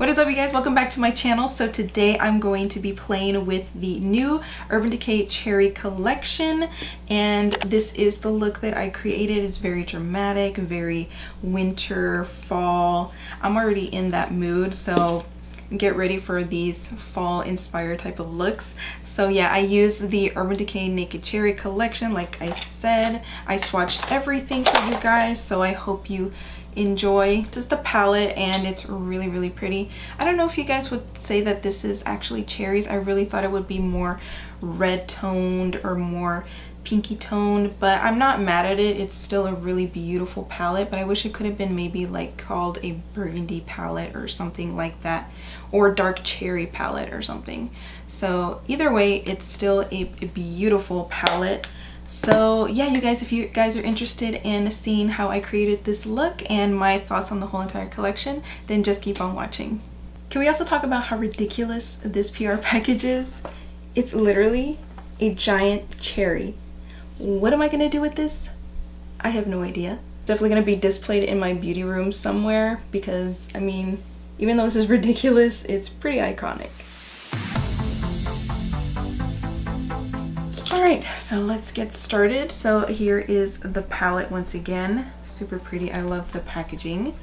What is up, you guys? Welcome back to my channel. So today I'm going to be playing with the new Urban Decay Cherry collection, and this is the look that I created. It's very dramatic, very winter, fall. I'm already in that mood, so get ready for these fall inspired type of looks. So yeah, I used the Urban Decay Naked Cherry collection. Like I said, I swatched everything for you guys, so I hope you enjoy. This is the palette and it's really pretty. I don't know if you guys would say that this is actually cherries. I really thought it would be more red toned or more pinky toned, but I'm not mad at it. It's still a really beautiful palette, but I wish it could have been maybe like called a burgundy palette or something like that, or dark cherry palette or something. So either way, it's still a beautiful palette. So yeah, you guys, if you guys are interested in seeing how I created this look and my thoughts on the whole entire collection, then just keep on watching. Can we also talk about how ridiculous this PR package is? It's literally a giant cherry. What am I gonna do with this? I have no idea. Definitely gonna be displayed in my beauty room somewhere because, I mean, even though this is ridiculous, it's pretty iconic. Alright, so let's get started. So here is the palette once again. Super pretty. I love the packaging.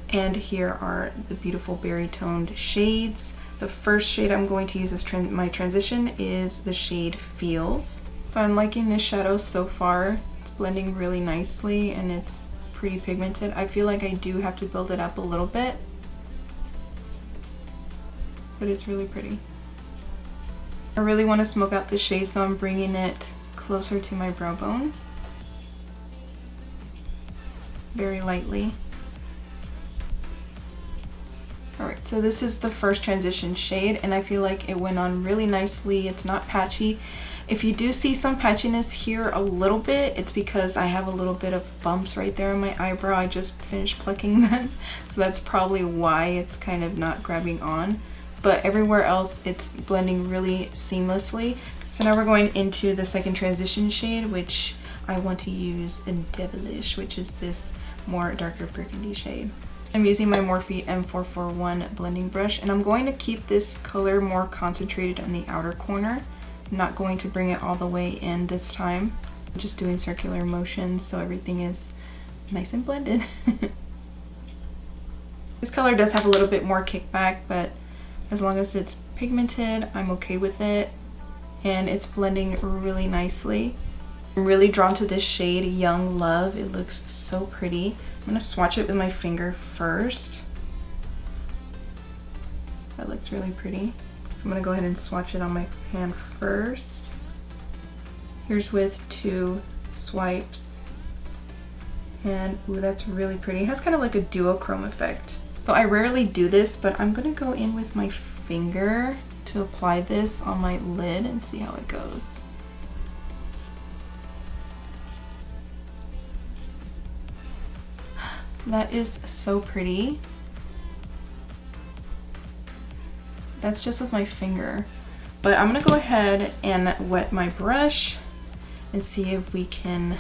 And here are the beautiful berry toned shades. The first shade I'm going to use as my transition is the shade Feelz. So I'm liking this shadow so far. It's blending really nicely and it's pretty pigmented. I feel like I do have to build it up a little bit, but it's really pretty. I really want to smoke out the shade, so I'm bringing it closer to my brow bone. Very lightly. Alright, so this is the first transition shade, and I feel like it went on really nicely. It's not patchy. If you do see some patchiness here a little bit, it's because I have a little bit of bumps right there on my eyebrow. I just finished plucking them, so that's probably why it's kind of not grabbing on. But everywhere else it's blending really seamlessly. So now we're going into the second transition shade, which I want to use in Devilish, which is this more darker burgundy shade. I'm using my Morphe M441 blending brush, and I'm going to keep this color more concentrated on the outer corner. I'm not going to bring it all the way in this time. I'm just doing circular motions so everything is nice and blended. This color does have a little bit more kickback, but as long as it's pigmented, I'm okay with it, and it's blending really nicely. I'm really drawn to this shade, Young Love. It looks so pretty. I'm gonna swatch it with my finger first. That looks really pretty. So I'm gonna go ahead and swatch it on my hand first. Here's with 2 swipes. And ooh, that's really pretty. It has kind of like a duochrome effect. So I rarely do this, but I'm gonna go in with my finger to apply this on my lid and see how it goes. That is so pretty. That's just with my finger. But I'm gonna go ahead and wet my brush and see if we can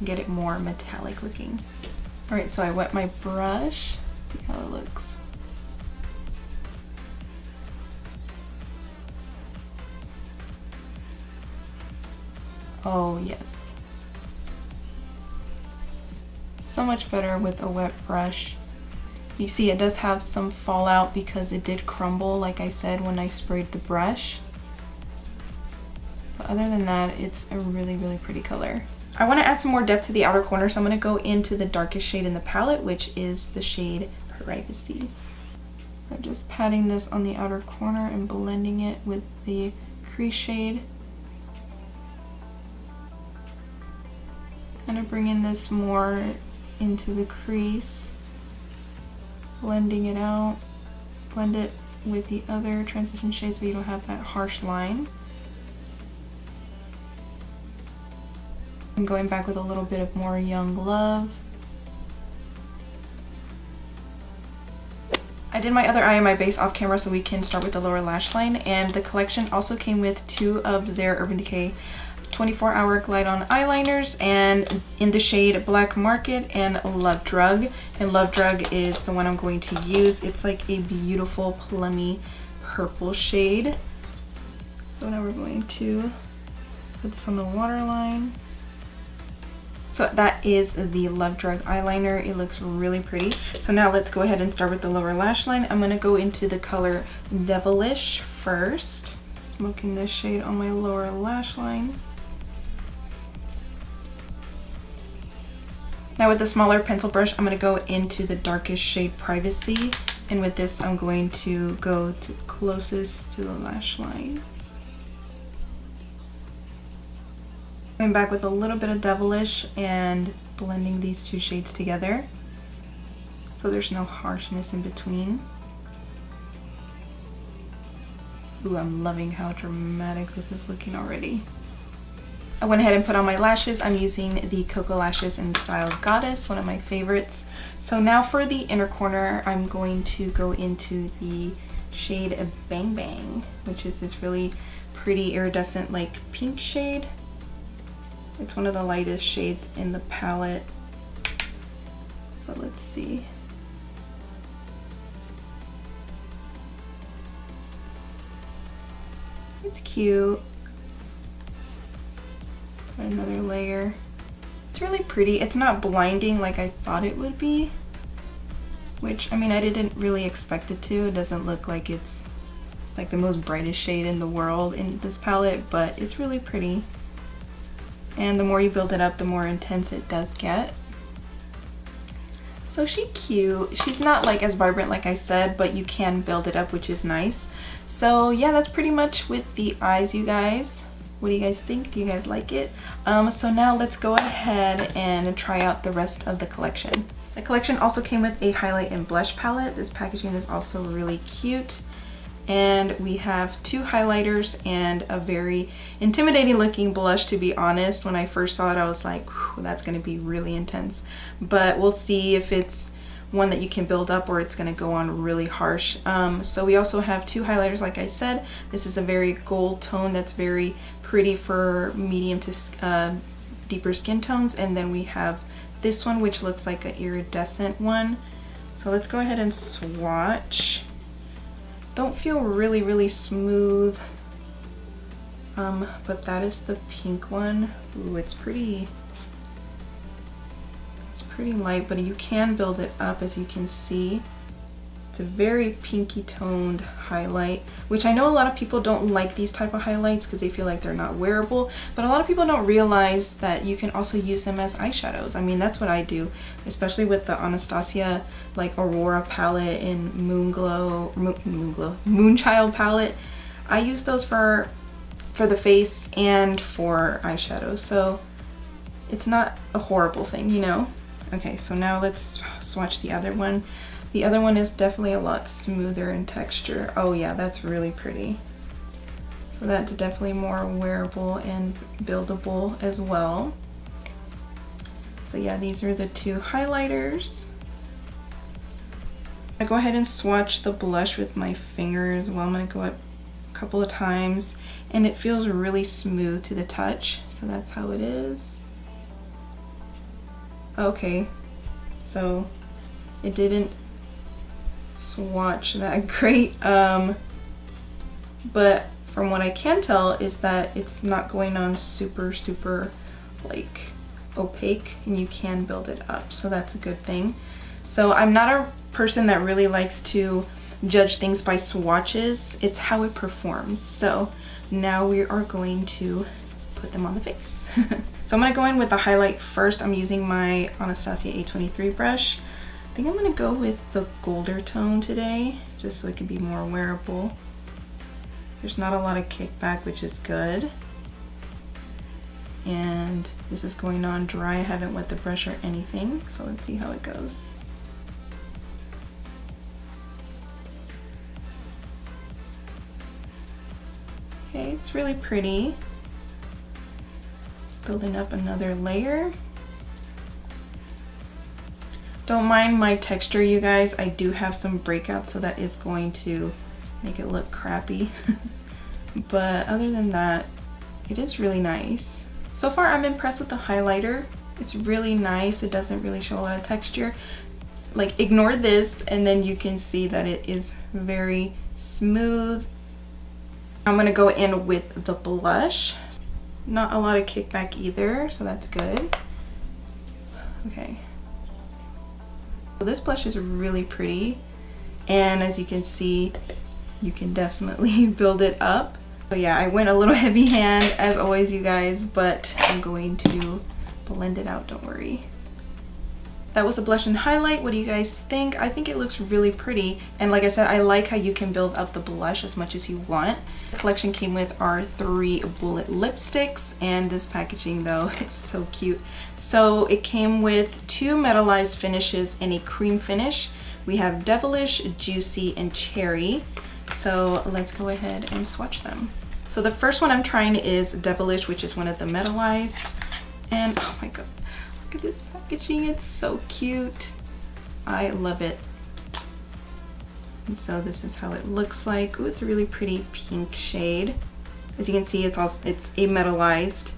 get it more metallic looking. All right, so I wet my brush. See how it looks. Oh yes. So much better with a wet brush. You see it does have some fallout because it did crumble, like I said, when I sprayed the brush. But other than that, it's a really pretty color. I want to add some more depth to the outer corner, so I'm going to go into the darkest shade in the palette, which is the shade Privacy. I'm just patting this on the outer corner and blending it with the crease shade. Kind of bringing this more into the crease, blending it out. Blend it with the other transition shade so you don't have that harsh line. I'm going back with a little bit of more Young Love. I did my other eye and my base off camera so we can start with the lower lash line, and the collection also came with 2 of their Urban Decay 24-hour glide on eyeliners, and in the shade Black Market and Love Drug. And Love Drug is the one I'm going to use. It's like a beautiful plummy purple shade. So now we're going to put this on the waterline. So that is the Love Drug eyeliner. It looks really pretty. So now let's go ahead and start with the lower lash line. I'm gonna go into the color Devilish first. Smoking this shade on my lower lash line. Now with the smaller pencil brush, I'm gonna go into the darkest shade Privacy. And with this, I'm going to go to closest to the lash line. Going back with a little bit of Devilish and blending these two shades together so there's no harshness in between. Ooh, I'm loving how dramatic this is looking already. I went ahead and put on my lashes. I'm using the Cocoa Lashes in style Goddess, one of my favorites. So now for the inner corner, I'm going to go into the shade Bang Bang, which is this really pretty iridescent like pink shade. It's one of the lightest shades in the palette. So let's see. It's cute. Another layer. It's really pretty. It's not blinding like I thought it would be. Which, I mean, I didn't really expect it to. It doesn't look like it's like the most brightest shade in the world in this palette, but it's really pretty. And the more you build it up, the more intense it does get. So she's cute. She's not like as vibrant like I said, but you can build it up, which is nice. So yeah, that's pretty much with the eyes, you guys. What do you guys think? Do you guys like it? So now let's go ahead and try out the rest of the collection. The collection also came with a highlight and blush palette. This packaging is also really cute. And we have two highlighters and a very intimidating looking blush, to be honest. When I first saw it, I was like, that's gonna be really intense. But we'll see if it's one that you can build up or it's gonna go on really harsh. So we also have two highlighters, like I said. This is a very gold tone that's very pretty for medium to deeper skin tones. And then we have this one, which looks like an iridescent one. So let's go ahead and swatch. Don't feel really smooth, but that is the pink one. Ooh, it's pretty light, but you can build it up, as you can see. It's a very pinky toned highlight, which I know a lot of people don't like these type of highlights because they feel like they're not wearable, but a lot of people don't realize that you can also use them as eyeshadows. I mean, that's what I do, especially with the Anastasia like Aurora palette and Moonchild palette. I use those for the face and for eyeshadow, so it's not a horrible thing, you know? Okay, so now let's swatch the other one. The other one is definitely a lot smoother in texture. Oh yeah, that's really pretty. So that's definitely more wearable and buildable as well. So yeah, these are the two highlighters. I go ahead and swatch the blush with my finger as well. I'm gonna go up a couple of times and it feels really smooth to the touch. So that's how it is. Okay, so it didn't swatch that great, but from what I can tell is that it's not going on super like opaque, and you can build it up, so that's a good thing. So I'm not a person that really likes to judge things by swatches. It's how it performs. So now we are going to put them on the face. So I'm going to go in with the highlight first. I'm using my Anastasia A23 brush. I think I'm going to go with the golder tone today, just so it can be more wearable. There's not a lot of kickback, which is good. And this is going on dry. I haven't wet the brush or anything, so let's see how it goes. Okay, it's really pretty. Building up another layer. Don't mind my texture, you guys. I do have some breakouts, so that is going to make it look crappy. But other than that, It is really nice. So far I'm impressed with the highlighter. It's really nice. It doesn't really show a lot of texture. Like, ignore this and then you can see that it is very smooth. I'm gonna go in with the blush. Not a lot of kickback either, so that's good. Okay. So this blush is really pretty, and as you can see, you can definitely build it up. So yeah, I went a little heavy hand as always, you guys, but I'm going to blend it out, don't worry. That was a blush and highlight. What do you guys think? I think it looks really pretty. And like I said, I like how you can build up the blush as much as you want. The collection came with our 3 bullet lipsticks, and this packaging though is so cute. So it came with 2 metallized finishes and a cream finish. We have Devilish, Juicy, and Cherry. So let's go ahead and swatch them. So the first one I'm trying is Devilish, which is one of the metallized. And oh my god, look at this packaging, it's so cute. I love it. And so this is how it looks like. Ooh, it's a really pretty pink shade. As you can see, it's a metallized.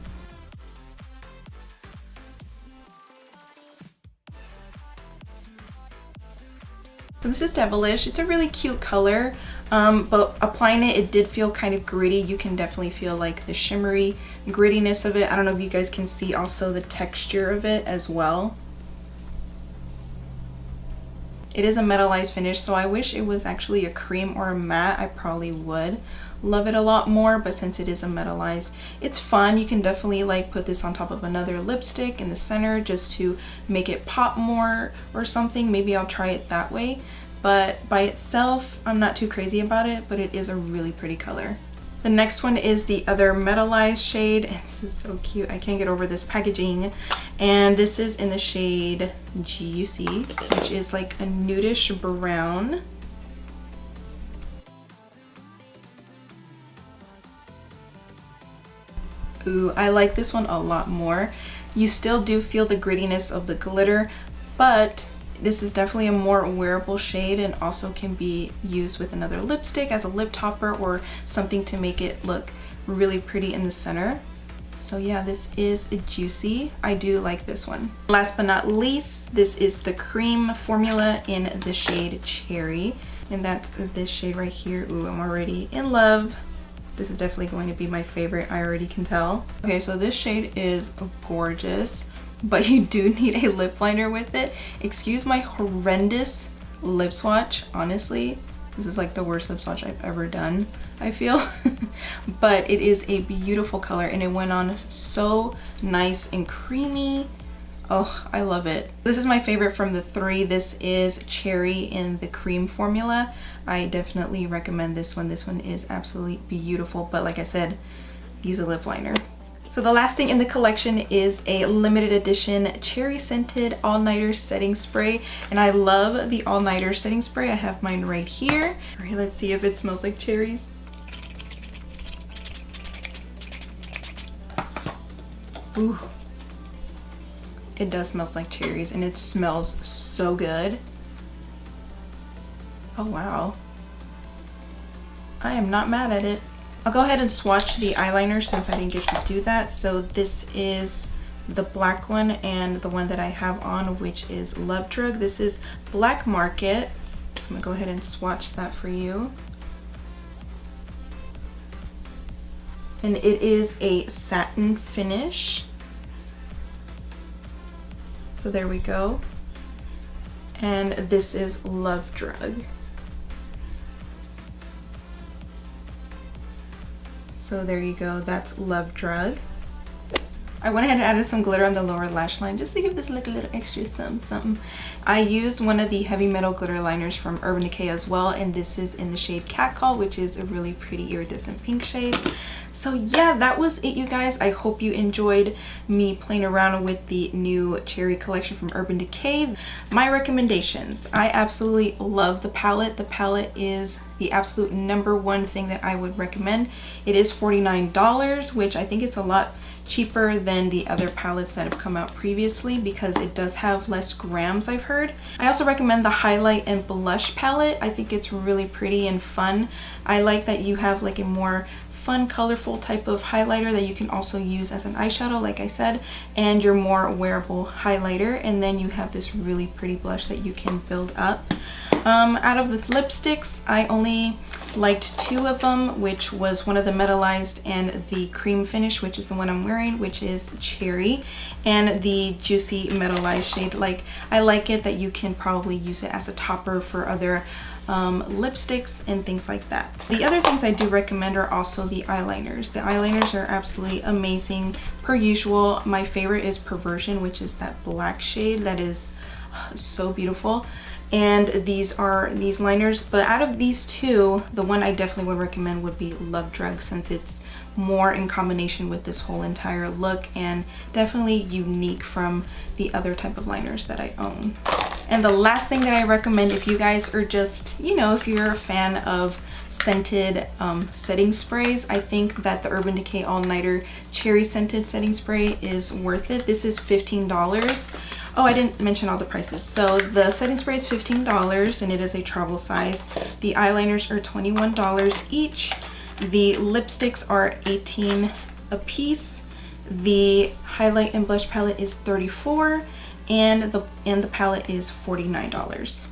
So this is Devilish. It's a really cute color, but applying it, it did feel kind of gritty. You can definitely feel like the shimmery grittiness of it. I don't know if you guys can see also the texture of it as well. It is a metallized finish, so I wish it was actually a cream or a matte. I probably would love it a lot more, but since it is a metallized, it's fun. You can definitely like put this on top of another lipstick in the center just to make it pop more or something. Maybe I'll try it that way, but by itself I'm not too crazy about it, but it is a really pretty color. The next one is the other metallized shade, and this is so cute. I can't get over this packaging. And this is in the shade Juicy, which is like a nudish brown. Ooh, I like this one a lot more. You still do feel the grittiness of the glitter, but this is definitely a more wearable shade and also can be used with another lipstick as a lip topper or something to make it look really pretty in the center. So yeah, this is Juicy. I do like this one. Last but not least, this is the cream formula in the shade Cherry, and that's this shade right here. Ooh, I'm already in love. This is definitely going to be my favorite, I already can tell. Okay, so this shade is gorgeous, but you do need a lip liner with it. Excuse my horrendous lip swatch, honestly. This is like the worst lip swatch I've ever done, I feel. But it is a beautiful color and it went on so nice and creamy. Oh, I love it. This is my favorite from the 3. This is Cherry in the cream formula. I definitely recommend this one. This one is absolutely beautiful, but like I said, use a lip liner. So the last thing in the collection is a limited edition cherry scented all-nighter setting spray, and I love the all-nighter setting spray. I have mine right here. All right, let's see if it smells like cherries. Ooh. It does smell like cherries and it smells so good. Oh wow. I am not mad at it. I'll go ahead and swatch the eyeliner since I didn't get to do that. So this is the black one and the one that I have on, which is Love Drug. This is Black Market. So I'm gonna go ahead and swatch that for you. And it is a satin finish. So there we go. And this is Love Drug. So there you go, that's Love Drug. I went ahead and added some glitter on the lower lash line just to give this like a little extra something. I used one of the heavy metal glitter liners from Urban Decay as well, and this is in the shade Catcall, which is a really pretty iridescent pink shade. So yeah, that was it, you guys. I hope you enjoyed me playing around with the new Cherry collection from Urban Decay. My recommendations: I absolutely love the palette. The palette is the absolute #1 thing that I would recommend. It is $49, which I think it's a lot cheaper than the other palettes that have come out previously because it does have less grams, I've heard. I also recommend the highlight and blush palette. I think it's really pretty and fun. I like that you have like a more fun, colorful type of highlighter that you can also use as an eyeshadow, like I said, and your more wearable highlighter. And then you have this really pretty blush that you can build up. Out of the lipsticks, I only liked 2 of them, which was one of the metallized and the cream finish, which is the one I'm wearing, which is Cherry, and the juicy metallized shade. Like, I like it that you can probably use it as a topper for other lipsticks and things like that. The other things I do recommend are also the eyeliners. The eyeliners are absolutely amazing. Per usual, my favorite is Perversion, which is that black shade that is so beautiful. And these are these liners, but out of these 2, the one I definitely would recommend would be Love Drug, since it's more in combination with this whole entire look and definitely unique from the other type of liners that I own. And the last thing that I recommend, if you guys are just, you know, if you're a fan of scented setting sprays, I think that the Urban Decay All Nighter Cherry Scented Setting Spray is worth it. This is $15. Oh, I didn't mention all the prices. So the setting spray is $15 and it is a travel size. The eyeliners are $21 each. The lipsticks are $18 a piece. The highlight and blush palette is $34, and the palette is $49.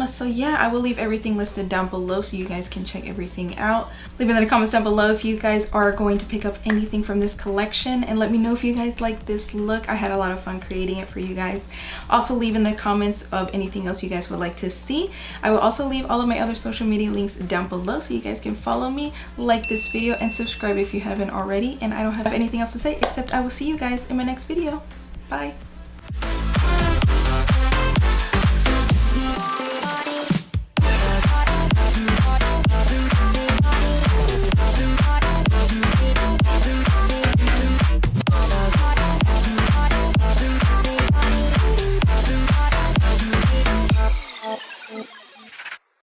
So yeah, I will leave everything listed down below so you guys can check everything out. Leave in the comments down below if you guys are going to pick up anything from this collection, and let me know if you guys like this look. I had a lot of fun creating it for you guys. Also leave in the comments of anything else you guys would like to see. I will also leave all of my other social media links down below so you guys can follow me, like this video, and subscribe if you haven't already. And I don't have anything else to say except I will see you guys in my next video. Bye.